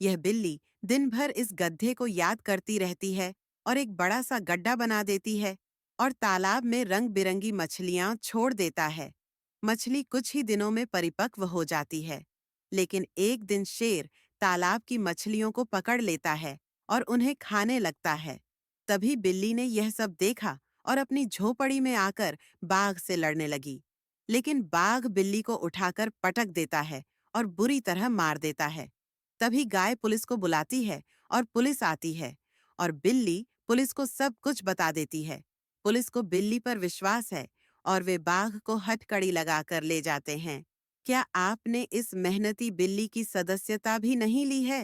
यह बिल्ली दिन भर इस गड्ढे को याद करती रहती है और एक बड़ा सा गड्ढा बना देती है और तालाब में रंग बिरंगी मछलियां छोड़ देता है। मछली कुछ ही दिनों में परिपक्व हो जाती है, लेकिन एक दिन शेर तालाब की मछलियों को पकड़ लेता है और उन्हें खाने लगता है। तभी बिल्ली ने यह सब देखा और अपनी झोपड़ी में आकर बाघ से लड़ने लगी। लेकिन बाघ बिल्ली को उठाकर पटक देता है और बुरी तरह मार देता है। तभी गाय पुलिस को बुलाती है और पुलिस आती है और बिल्ली पुलिस को सब कुछ बता देती है। पुलिस को बिल्ली पर विश्वास है और वे बाघ को हथकड़ी लगाकर ले जाते हैं। क्या आपने इस मेहनती बिल्ली की सदस्यता भी नहीं ली है?